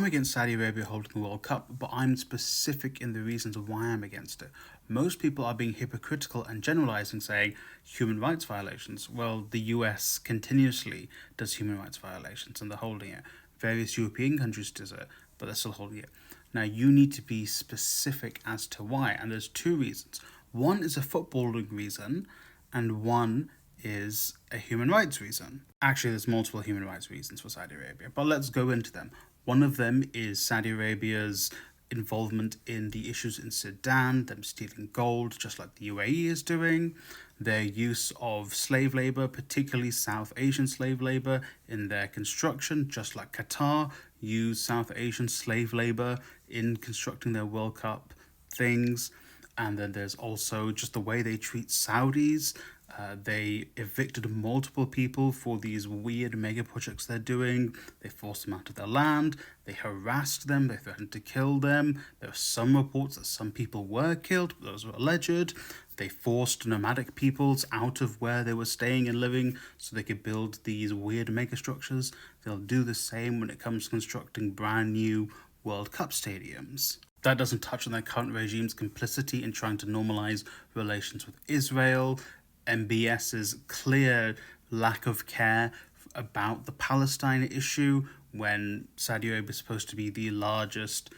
I'm against Saudi Arabia holding the World Cup, but I'm specific in the reasons why I'm against it. Most people are being hypocritical and generalizing, saying human rights violations. Well, the US continuously does human rights violations and they're holding it. Various European countries do it, but they're still holding it. Now, you need to be specific as to why, and there's two reasons. One is a footballing reason, and one is a human rights reason. Actually, there's multiple human rights reasons for Saudi Arabia, but let's go into them. One of them is Saudi Arabia's involvement in the issues in Sudan, them stealing gold, just like the UAE is doing, their use of slave labor, particularly South Asian slave labor, in their construction, just like Qatar used South Asian slave labor in constructing their World Cup things. And then there's also just the way they treat Saudis. They evicted multiple people for these weird mega projects they're doing. They forced them out of their land. They harassed them. They threatened to kill them. There are some reports that some people were killed, but those were alleged. They forced nomadic peoples out of where they were staying and living so they could build these weird mega structures. They'll do the same when it comes to constructing brand new World Cup stadiums. That doesn't touch on their current regime's complicity in trying to normalize relations with Israel, MBS's clear lack of care about the Palestine issue when Saudi Arabia is supposed to be the largest,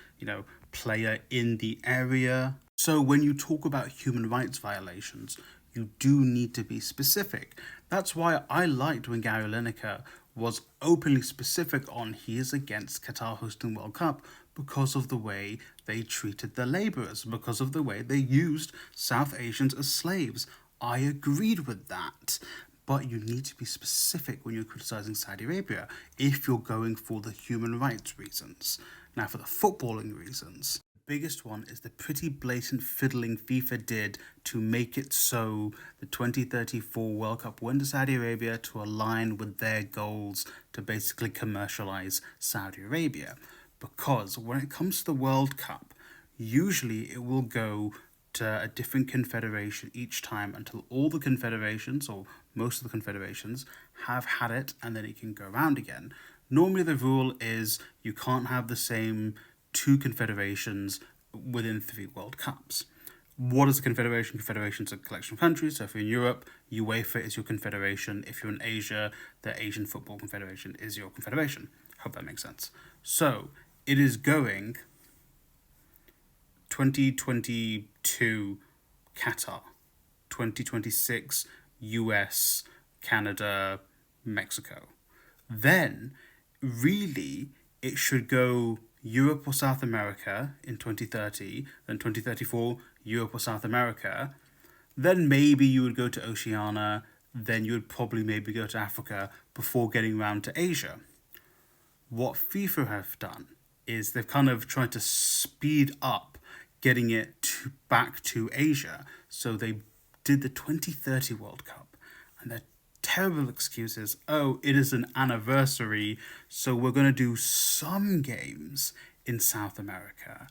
player in the area. So when you talk about human rights violations, you do need to be specific. That's why I liked when Gary Lineker was openly specific on he is against Qatar hosting World Cup because of the way they treated their laborers, because of the way they used South Asians as slaves. I agreed with that. But you need to be specific when you're criticizing Saudi Arabia if you're going for the human rights reasons. Now, for the footballing reasons, the biggest one is the pretty blatant fiddling FIFA did to make it so the 2034 World Cup went to Saudi Arabia to align with their goals to basically commercialize Saudi Arabia. Because when it comes to the World Cup, usually it will go to a different confederation each time until all the confederations, or most of the confederations, have had it, and then it can go around again. Normally the rule is you can't have the same two confederations within 3 World Cups. What is a confederation? Confederation is a collection of countries. So if you're in Europe, UEFA is your confederation. If you're in Asia, the Asian Football Confederation is your confederation. Hope that makes sense. So it is going 2022 Qatar, 2026 US, Canada, Mexico. Then, really, it should go Europe or South America in 2030, then 2034 Europe or South America. Then maybe you would go to Oceania, then you would probably maybe go to Africa before getting around to Asia. What FIFA have done is they've kind of tried to speed up getting it back to Asia. So they did the 2030 World Cup, and their terrible excuses, it is an anniversary, so we're going to do some games in South America,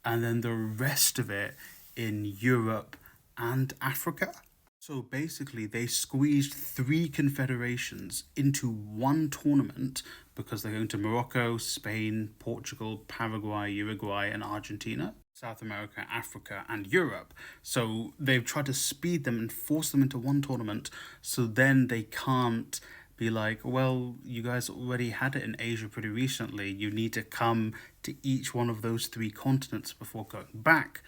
and then the rest of it in Europe and Africa. So basically, they squeezed 3 confederations into one tournament because they're going to Morocco, Spain, Portugal, Paraguay, Uruguay, and Argentina. South America, Africa, and Europe. So they've tried to speed them and force them into one tournament, so then they can't be like, well, you guys already had it in Asia pretty recently. You need to come to each one of those 3 continents before going back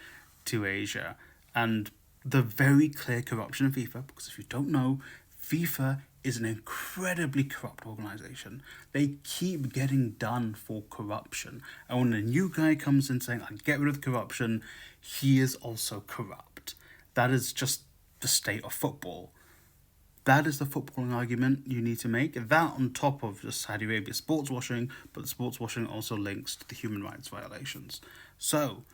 to Asia. And the very clear corruption of FIFA, because if you don't know, FIFA is an incredibly corrupt organization. They keep getting done for corruption. And when a new guy comes in saying, get rid of the corruption, he is also corrupt. That is just the state of football. That is the footballing argument you need to make. That on top of just Saudi Arabia sports washing, but the sports washing also links to the human rights violations. So,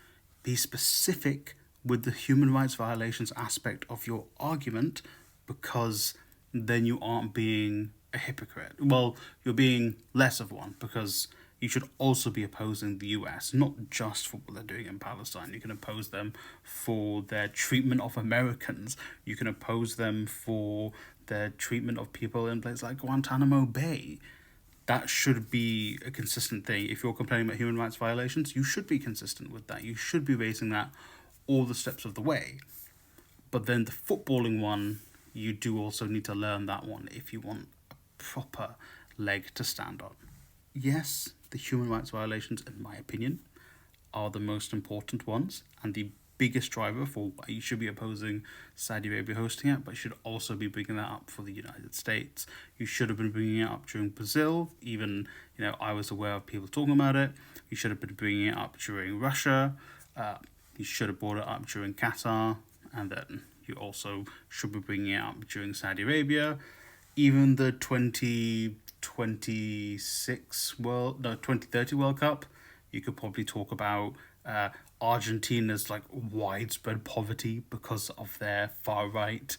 be specific with the human rights violations aspect of your argument, because then you aren't being a hypocrite. Well, you're being less of one, because you should also be opposing the US, not just for what they're doing in Palestine. You can oppose them for their treatment of Americans. You can oppose them for their treatment of people in places like Guantanamo Bay. That should be a consistent thing. If you're complaining about human rights violations, you should be consistent with that. You should be raising that all the steps of the way. But then the footballing one, you do also need to learn that one if you want a proper leg to stand on. Yes, the human rights violations, in my opinion, are the most important ones and the biggest driver for why you should be opposing Saudi Arabia hosting it, but you should also be bringing that up for the United States. You should have been bringing it up during Brazil. Even, I was aware of people talking about it. You should have been bringing it up during Russia. You should have brought it up during Qatar, and then you also should be bringing it up during Saudi Arabia. Even the 2030 World Cup, you could probably talk about Argentina's widespread poverty because of their far right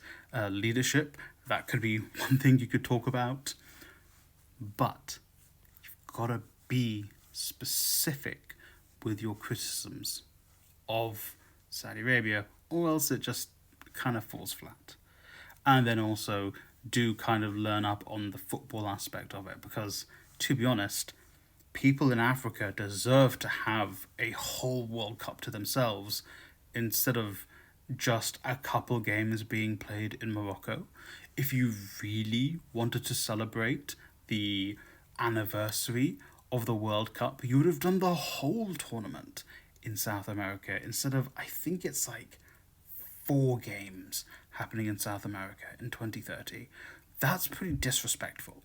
leadership. That could be one thing you could talk about. But you've got to be specific with your criticisms of Saudi Arabia, or else it just kind of falls flat. And then also do kind of learn up on the football aspect of it, because to be honest, people in Africa deserve to have a whole World Cup to themselves instead of just a couple games being played in Morocco. If you really wanted to celebrate the anniversary of the World Cup, you would have done the whole tournament in South America instead of, I think it's 4 games happening in South America in 2030. That's pretty disrespectful.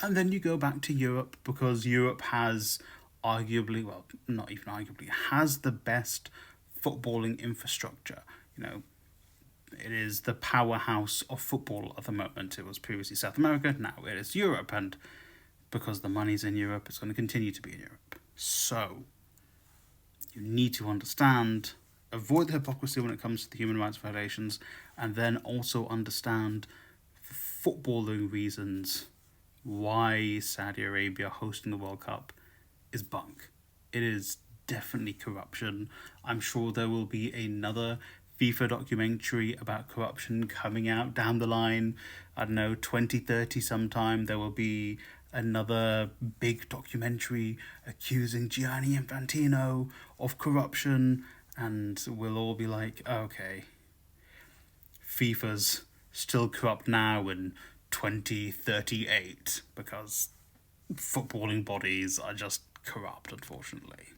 And then you go back to Europe, because Europe has arguably, well, not even arguably, has the best footballing infrastructure. It is the powerhouse of football at the moment. It was previously South America, now it is Europe, and because the money's in Europe, it's going to continue to be in Europe. So, you need to understand, avoid the hypocrisy when it comes to the human rights violations, and then also understand footballing reasons why Saudi Arabia hosting the World Cup is bunk. It is definitely corruption. I'm sure there will be another FIFA documentary about corruption coming out down the line. 2030 sometime, there will be another big documentary accusing Gianni Infantino of corruption, and we'll all be like, okay, FIFA's still corrupt now in 2038 because footballing bodies are just corrupt, unfortunately.